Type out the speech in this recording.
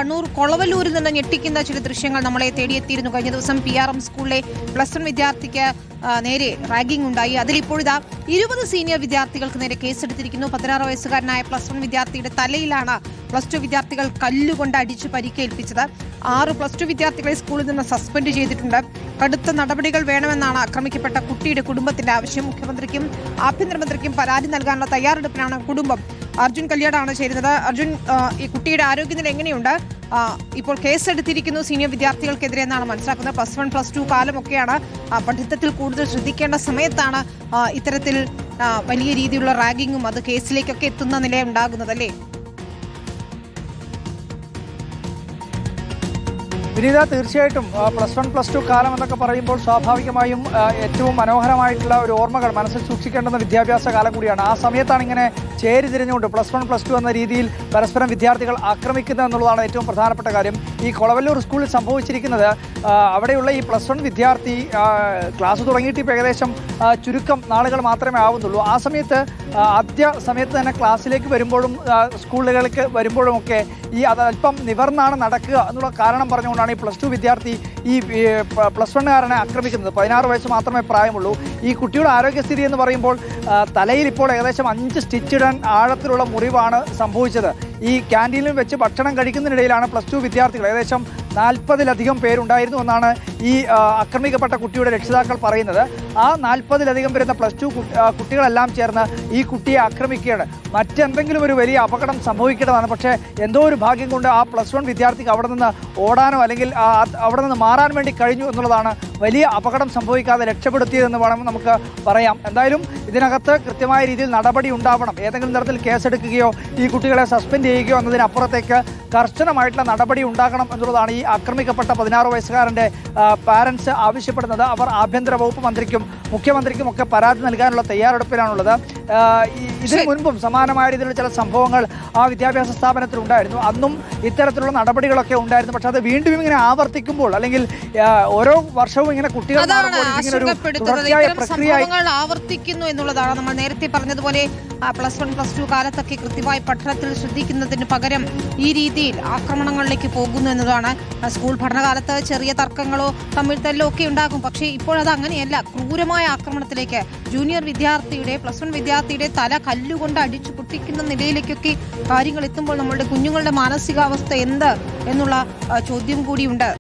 കണ്ണൂർ കൊളവല്ലൂരിൽ നിന്ന് ഞെട്ടിക്കുന്ന ചില ദൃശ്യങ്ങൾ നമ്മളെ തേടിയെത്തിയിരുന്നു. കഴിഞ്ഞ ദിവസം PRM സ്കൂളിലെ +1 വിദ്യാർത്ഥിക്ക് നേരെ റാഗിംഗ് ഉണ്ടായി. അതിലിപ്പോഴിതാ 20 സീനിയർ വിദ്യാർത്ഥികൾക്ക് നേരെ കേസെടുത്തിരിക്കുന്നു. 16 വയസ്സുകാരനായ +1 വിദ്യാർത്ഥിയുടെ തലയിലാണ് +2 വിദ്യാർത്ഥികൾ കല്ലുകൊണ്ട് അടിച്ച് പരിക്കേൽപ്പിച്ചത്. 6 +2 വിദ്യാർത്ഥികളെ സ്കൂളിൽ നിന്ന് സസ്പെൻഡ് ചെയ്തിട്ടുണ്ട്. കടുത്ത നടപടികൾ വേണമെന്നാണ് ആക്രമിക്കപ്പെട്ട കുട്ടിയുടെ കുടുംബത്തിന്റെ ആവശ്യം. മുഖ്യമന്ത്രിക്കും ആഭ്യന്തരമന്ത്രിക്കും പരാതി നൽകാനുള്ള തയ്യാറെടുപ്പിലാണ് കുടുംബം. അർജുൻ കല്യാടാണ് ചേരുന്നത്. അർജുൻ, ഈ കുട്ടിയുടെ ആരോഗ്യനില എങ്ങനെയുണ്ട്? ഇപ്പോൾ കേസെടുത്തിരിക്കുന്നു സീനിയർ വിദ്യാർത്ഥികൾക്കെതിരെ എന്നാണ് മനസ്സിലാക്കുന്നത്. +1 +2 കാലമൊക്കെയാണ് പഠിത്തത്തിൽ കൂടുതൽ ശ്രദ്ധിക്കേണ്ട സമയത്താണ് ഇത്തരത്തിൽ വലിയ രീതിയിലുള്ള റാഗിങ്ങും അത് കേസിലേക്കൊക്കെ എത്തുന്ന നിലയുണ്ടാകുന്നത് അല്ലേ? വിനീത, തീർച്ചയായിട്ടും +1 +2 കാലം എന്നൊക്കെ പറയുമ്പോൾ സ്വാഭാവികമായും ഏറ്റവും മനോഹരമായിട്ടുള്ള ഒരു ഓർമ്മകൾ മനസ്സിൽ സൂക്ഷിക്കേണ്ടുന്ന വിദ്യാഭ്യാസ കാലം കൂടിയാണ്. ആ സമയത്താണ് ഇങ്ങനെ ചേരിതിരിഞ്ഞുകൊണ്ട് +1 +2 എന്ന രീതിയിൽ പരസ്പരം വിദ്യാർത്ഥികൾ ആക്രമിക്കുന്നത് എന്നുള്ളതാണ് ഏറ്റവും പ്രധാനപ്പെട്ട കാര്യം. ഈ കൊളവല്ലൂർ സ്കൂളിൽ സംഭവിച്ചിരിക്കുന്നത് അവിടെയുള്ള ഈ +1 വിദ്യാർത്ഥി ക്ലാസ് തുടങ്ങിയിട്ട് ഇപ്പോൾ ഏകദേശം ചുരുക്കം നാളുകൾ മാത്രമേ ആവുന്നുള്ളൂ. ആ സമയത്ത് ആദ്യ സമയത്ത് തന്നെ ക്ലാസ്സിലേക്ക് വരുമ്പോഴും സ്കൂളുകളിലേക്ക് വരുമ്പോഴുമൊക്കെ ഈ അതല്പം നിവർന്നാണ് നടക്കുക എന്നുള്ള കാരണം പറഞ്ഞുകൊണ്ടാണ് ഈ +2 വിദ്യാർത്ഥി ഈ +1കാരനെ ആക്രമിക്കുന്നത്. 16 വയസ്സ് മാത്രമേ പ്രായമുള്ളൂ. ഈ കുട്ടിയുടെ ആരോഗ്യസ്ഥിതി എന്ന് പറയുമ്പോൾ തലയിൽ ഇപ്പോൾ ഏകദേശം 5 സ്റ്റിച്ചിടാൻ ആഴത്തിലുള്ള മുറിവാണ് സംഭവിച്ചത്. ഈ ക്യാൻറ്റീനിൽ വെച്ച് ഭക്ഷണം കഴിക്കുന്നതിനിടയിലാണ് +2 വിദ്യാർത്ഥികൾ ഏകദേശം 40-ലധികം പേരുണ്ടായിരുന്നു എന്നാണ് ഈ ആക്രമിക്കപ്പെട്ട കുട്ടിയുടെ രക്ഷിതാക്കൾ പറയുന്നത്. ആ 40-ലധികം വരുന്ന +2 കുട്ടികളെല്ലാം ചേർന്ന് ഈ കുട്ടിയെ ആക്രമിക്കുകയാണ്. മറ്റെന്തെങ്കിലും ഒരു വലിയ അപകടം സംഭവിക്കേണ്ടതാണ്. പക്ഷേ എന്തോ ഒരു ഭാഗ്യം കൊണ്ട് ആ +1 വിദ്യാർത്ഥിക്ക് അവിടെ നിന്ന് ഓടാനോ അല്ലെങ്കിൽ അവിടെ നിന്ന് മാറാൻ വേണ്ടി കഴിഞ്ഞു എന്നുള്ളതാണ് വലിയ അപകടം സംഭവിക്കാതെ രക്ഷപ്പെടുത്തിയതെന്ന് വേണം നമുക്ക് പറയാം. എന്തായാലും ഇതിനകത്ത് കൃത്യമായ രീതിയിൽ നടപടി ഉണ്ടാവണം. ഏതെങ്കിലും തരത്തിൽ കേസെടുക്കുകയോ ഈ കുട്ടികളെ സസ്പെൻഡ് ചെയ്യുകയോ എന്നതിനപ്പുറത്തേക്ക് കർശനമായിട്ടുള്ള നടപടി ഉണ്ടാകണം എന്നുള്ളതാണ് ഈ ആക്രമിക്കപ്പെട്ട 16 വയസ്സുകാരൻ്റെ പാരൻസ് ആവശ്യപ്പെടുന്നത്. അവർ ആഭ്യന്തര വകുപ്പ് മന്ത്രിക്കും മുഖ്യമന്ത്രിക്കും ഒക്കെ പരാതി നൽകാനുള്ള തയ്യാറെടുപ്പിലാണുള്ളത്. ഇതിനു മുൻപും സമാനമായ രീതിയിലുള്ള ചില സംഭവങ്ങൾ ആ വിദ്യാഭ്യാസ സ്ഥാപനത്തിൽ ഉണ്ടായിരുന്നു. അന്നും ഇത്തരത്തിലുള്ള നടപടികളൊക്കെ ഉണ്ടായിരുന്നു. പക്ഷെ അത് വീണ്ടും ഇങ്ങനെ ആവർത്തിക്കുമ്പോൾ അല്ലെങ്കിൽ ഓരോ വർഷവും ഇങ്ങനെ കുട്ടികൾ ആവർത്തിക്കുന്നു എന്നുള്ളതാണ്. നമ്മൾ നേരത്തെ പറഞ്ഞതുപോലെ +1 +2 കാലത്തൊക്കെ കൃത്യമായി പഠനത്തിൽ ശ്രദ്ധിക്കുന്നതിന് പകരം ഈ രീതിയിൽ ആക്രമണങ്ങളിലേക്ക് പോകുന്നു എന്നതാണ്. സ്കൂൾ പഠനകാലത്ത് ചെറിയ തർക്കങ്ങളോ തമ്മിൽ തല്ലോ ഒക്കെ ഉണ്ടാകും. പക്ഷേ ഇപ്പോഴത് അങ്ങനെയല്ല. ക്രൂരമായ ആക്രമണത്തിലേക്ക് ജൂനിയർ വിദ്യാർത്ഥിയുടെ +1 വിദ്യാർത്ഥിയുടെ തല കല്ലുകൊണ്ട് അടിച്ചു പൊട്ടിക്കുന്ന നിലയിലേക്കൊക്കെ കാര്യങ്ങൾ എത്തുമ്പോൾ നമ്മളുടെ കുഞ്ഞുങ്ങളുടെ മാനസികാവസ്ഥ എന്ത് എന്നുള്ള ചോദ്യം കൂടിയുണ്ട്.